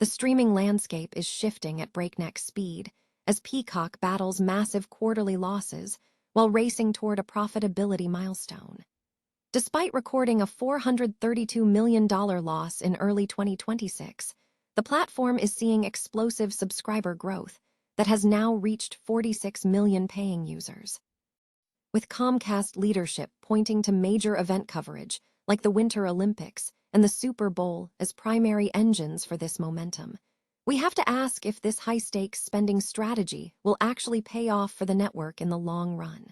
The streaming landscape is shifting at breakneck speed as Peacock battles massive quarterly losses while racing toward a profitability milestone. Despite recording a $432 million loss in early 2026, the platform is seeing explosive subscriber growth that has now reached 46 million paying users. With Comcast leadership pointing to major event coverage like the Winter Olympics and the Super Bowl as primary engines for this momentum, we have to ask if this high-stakes spending strategy will actually pay off for the network in the long run.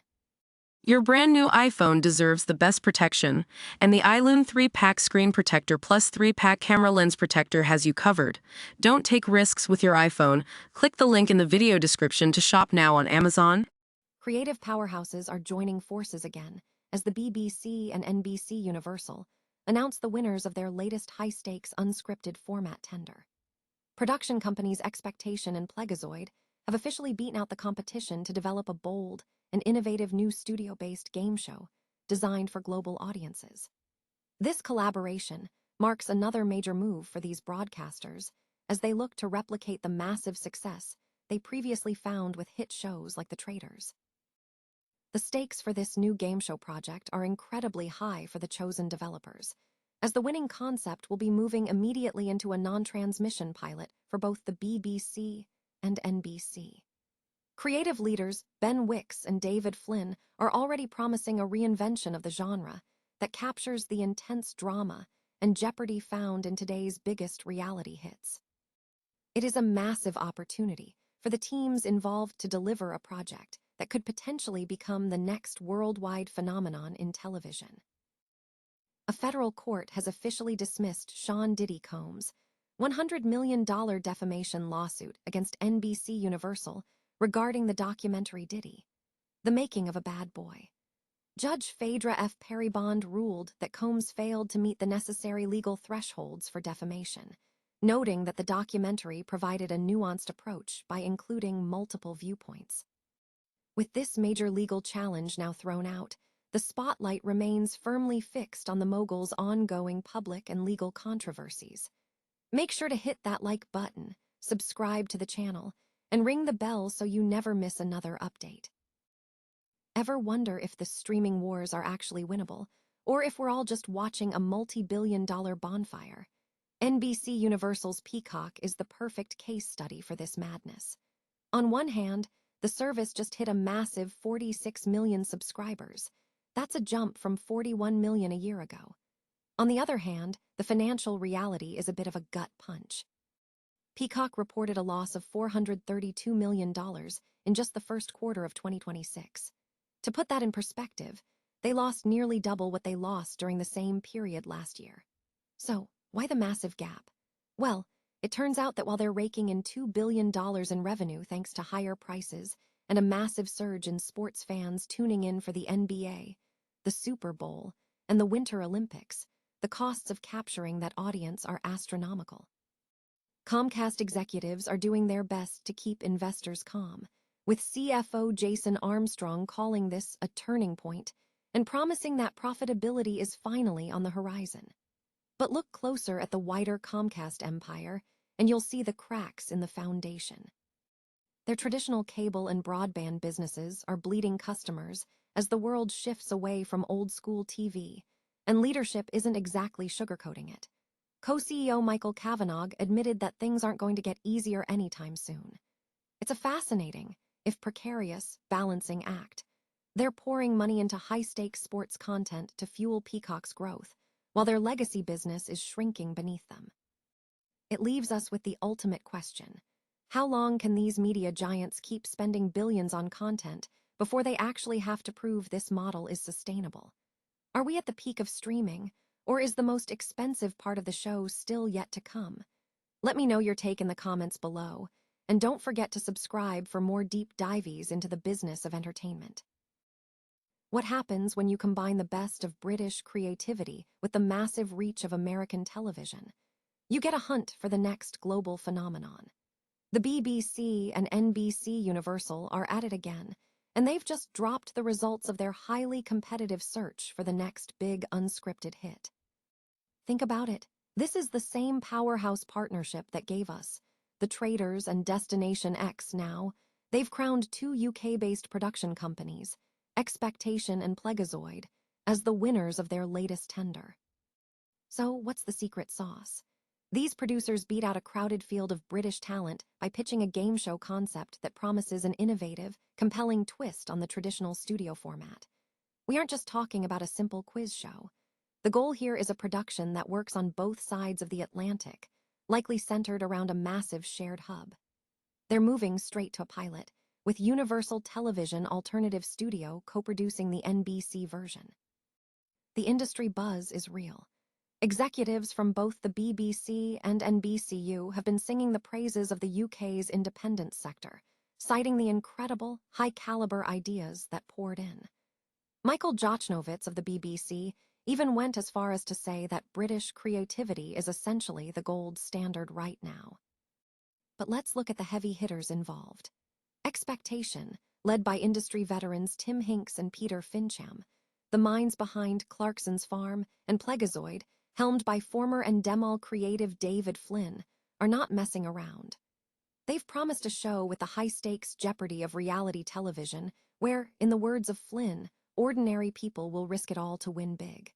Your brand new iPhone deserves the best protection, and the iLume 3-Pack Screen Protector Plus 3-Pack Camera Lens Protector has you covered. Don't take risks with your iPhone. Click the link in the video description to shop now on Amazon. Creative powerhouses are joining forces again as the BBC and NBC Universal announce the winners of their latest high-stakes unscripted format tender. Production companies Expectation and Plegazoid have officially beaten out the competition to develop a bold and innovative new studio-based game show designed for global audiences. This collaboration marks another major move for these broadcasters as they look to replicate the massive success they previously found with hit shows like The Traitors. The stakes for this new game show project are incredibly high for the chosen developers, as the winning concept will be moving immediately into a non-transmission pilot for both the BBC and NBC. Creative leaders Ben Wicks and David Flynn are already promising a reinvention of the genre that captures the intense drama and jeopardy found in today's biggest reality hits. It is a massive opportunity for the teams involved to deliver a project that could potentially become the next worldwide phenomenon in television. A federal court has officially dismissed Sean Diddy Combs' $100 million defamation lawsuit against NBC Universal regarding the documentary Diddy, The Making of a Bad Boy. Judge Phaedra F. Perrybond ruled that Combs failed to meet the necessary legal thresholds for defamation, noting that the documentary provided a nuanced approach by including multiple viewpoints. With this major legal challenge now thrown out, the spotlight remains firmly fixed on the mogul's ongoing public and legal controversies. Make sure to hit that like button, subscribe to the channel, and ring the bell so you never miss another update. Ever wonder if the streaming wars are actually winnable, or if we're all just watching a multi-billion-dollar bonfire? NBC Universal's Peacock is the perfect case study for this madness. On one hand, the service just hit a massive 46 million subscribers. That's a jump from 41 million a year ago. On the other hand, the financial reality is a bit of a gut punch. Peacock reported a loss of $432 million in just the first quarter of 2026. To put that in perspective, they lost nearly double what they lost during the same period last year. So, why the massive gap? Well, it turns out that while they're raking in $2 billion in revenue thanks to higher prices and a massive surge in sports fans tuning in for the NBA, the Super Bowl, and the Winter Olympics, the costs of capturing that audience are astronomical. Comcast executives are doing their best to keep investors calm, with CFO Jason Armstrong calling this a turning point and promising that profitability is finally on the horizon. But look closer at the wider Comcast empire, and you'll see the cracks in the foundation. Their traditional cable and broadband businesses are bleeding customers as the world shifts away from old-school TV, and leadership isn't exactly sugarcoating it. Co-CEO Michael Kavanagh admitted that things aren't going to get easier anytime soon. It's a fascinating, if precarious, balancing act. They're pouring money into high-stakes sports content to fuel Peacock's growth, while their legacy business is shrinking beneath them. It leaves us with the ultimate question. How long can these media giants keep spending billions on content before they actually have to prove this model is sustainable? Are we at the peak of streaming, or is the most expensive part of the show still yet to come? Let me know your take in the comments below, and don't forget to subscribe for more deep dives into the business of entertainment. What happens when you combine the best of British creativity with the massive reach of American television? You get a hunt for the next global phenomenon. The BBC and NBC Universal are at it again, and they've just dropped the results of their highly competitive search for the next big unscripted hit. Think about it. This is the same powerhouse partnership that gave us The Traders and Destination X now. They've crowned two UK-based production companies, Expectation and Plegazoid, as the winners of their latest tender. So, what's the secret sauce? These producers beat out a crowded field of British talent by pitching a game show concept that promises an innovative, compelling twist on the traditional studio format. We aren't just talking about a simple quiz show. The goal here is a production that works on both sides of the Atlantic, likely centered around a massive shared hub. They're moving straight to a pilot, with Universal Television Alternative Studio co-producing the NBC version. The industry buzz is real. Executives from both the BBC and NBCU have been singing the praises of the UK's independent sector, citing the incredible, high-caliber ideas that poured in. Michael Jachnovitz of the BBC even went as far as to say that British creativity is essentially the gold standard right now. But let's look at the heavy hitters involved. Expectation, led by industry veterans Tim Hinks and Peter Fincham, the minds behind Clarkson's Farm and Plegazoid, helmed by former Endemol creative David Flynn, are not messing around. They've promised a show with the high-stakes jeopardy of reality television where, in the words of Flynn, ordinary people will risk it all to win big.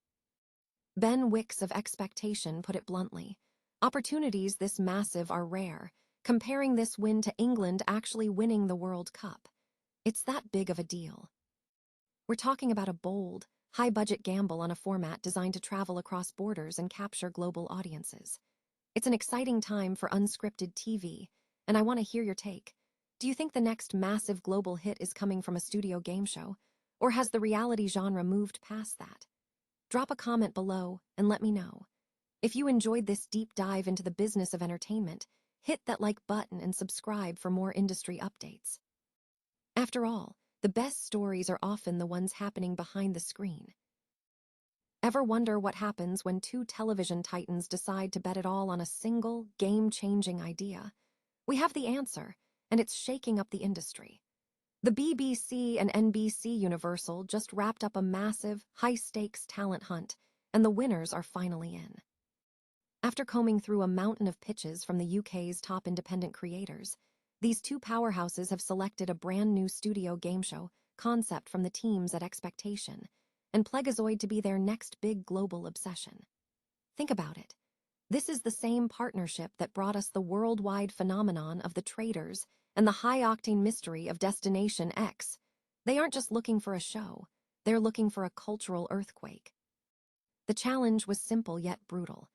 Ben Wicks of Expectation put it bluntly, opportunities this massive are rare, comparing this win to England actually winning the World Cup. It's that big of a deal. We're talking about a bold, high-budget gamble on a format designed to travel across borders and capture global audiences. It's an exciting time for unscripted TV, and I want to hear your take. Do you think the next massive global hit is coming from a studio game show? Or has the reality genre moved past that? Drop a comment below and let me know. If you enjoyed this deep dive into the business of entertainment, hit that like button and subscribe for more industry updates. After all, the best stories are often the ones happening behind the screen. Ever wonder what happens when two television titans decide to bet it all on a single, game-changing idea? We have the answer, and it's shaking up the industry. The BBC and NBC Universal just wrapped up a massive, high-stakes talent hunt, and the winners are finally in. After combing through a mountain of pitches from the UK's top independent creators, these two powerhouses have selected a brand new studio game show concept from the teams at Expectation, and Plegazoid to be their next big global obsession. Think about it. This is the same partnership that brought us the worldwide phenomenon of The Traders and the high-octane mystery of Destination X. They aren't just looking for a show, they're looking for a cultural earthquake. The challenge was simple yet brutal.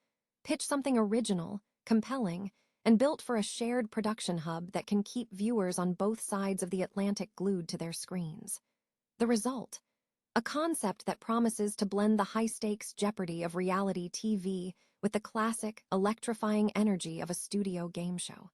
Pitch something original, compelling, and built for a shared production hub that can keep viewers on both sides of the Atlantic glued to their screens. The result? A concept that promises to blend the high-stakes jeopardy of reality TV with the classic, electrifying energy of a studio game show.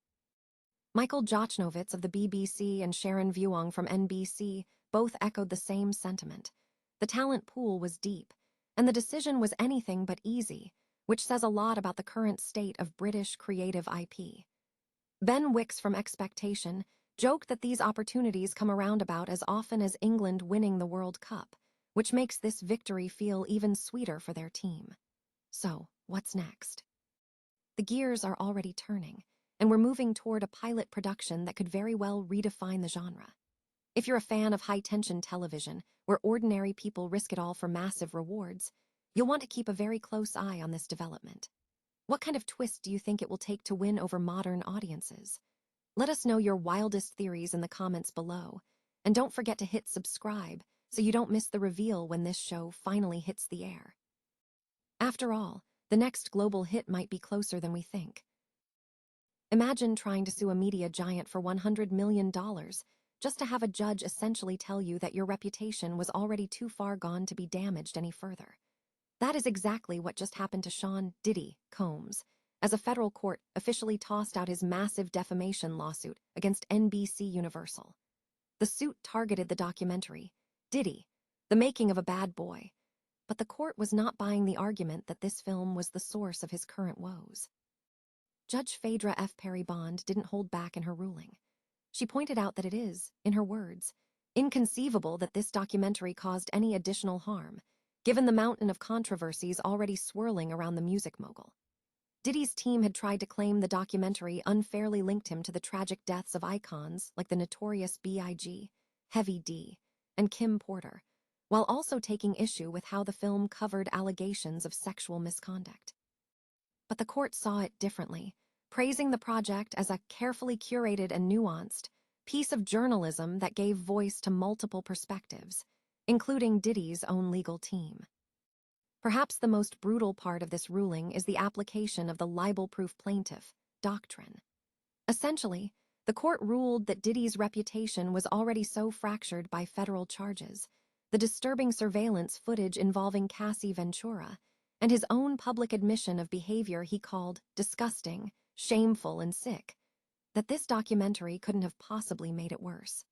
Michael Jachnovitz of the BBC and Sharon Vuong from NBC both echoed the same sentiment. The talent pool was deep, and the decision was anything but easy, which says a lot about the current state of British creative IP. Ben Wicks from Expectation joked that these opportunities come around about as often as England winning the World Cup, which makes this victory feel even sweeter for their team. So, what's next? The gears are already turning, and we're moving toward a pilot production that could very well redefine the genre. If you're a fan of high-tension television, where ordinary people risk it all for massive rewards, you'll want to keep a very close eye on this development. What kind of twist do you think it will take to win over modern audiences? Let us know your wildest theories in the comments below, and don't forget to hit subscribe so you don't miss the reveal when this show finally hits the air. After all, the next global hit might be closer than we think. Imagine trying to sue a media giant for $100 million just to have a judge essentially tell you that your reputation was already too far gone to be damaged any further. That is exactly what just happened to Sean Diddy Combs, as a federal court officially tossed out his massive defamation lawsuit against NBC Universal. The suit targeted the documentary, Diddy, The Making of a Bad Boy, but the court was not buying the argument that this film was the source of his current woes. Judge Phaedra F. Perry Bond didn't hold back in her ruling. She pointed out that it is, in her words, inconceivable that this documentary caused any additional harm, given the mountain of controversies already swirling around the music mogul. Diddy's team had tried to claim the documentary unfairly linked him to the tragic deaths of icons like the notorious B.I.G., Heavy D, and Kim Porter, while also taking issue with how the film covered allegations of sexual misconduct. But the court saw it differently, praising the project as a carefully curated and nuanced piece of journalism that gave voice to multiple perspectives, including Diddy's own legal team. Perhaps the most brutal part of this ruling is the application of the libel-proof plaintiff doctrine. Essentially, the court ruled that Diddy's reputation was already so fractured by federal charges, the disturbing surveillance footage involving Cassie Ventura, and his own public admission of behavior he called disgusting, shameful, and sick, that this documentary couldn't have possibly made it worse.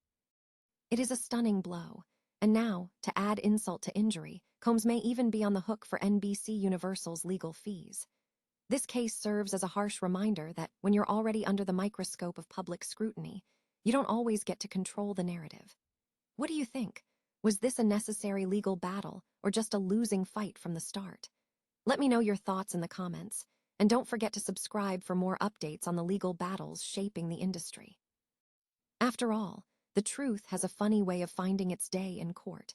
It is a stunning blow, and now, to add insult to injury, Combs may even be on the hook for NBC Universal's legal fees. This case serves as a harsh reminder that when you're already under the microscope of public scrutiny, you don't always get to control the narrative. What do you think? Was this a necessary legal battle, or just a losing fight from the start? Let me know your thoughts in the comments, and don't forget to subscribe for more updates on the legal battles shaping the industry. After all, the truth has a funny way of finding its day in court.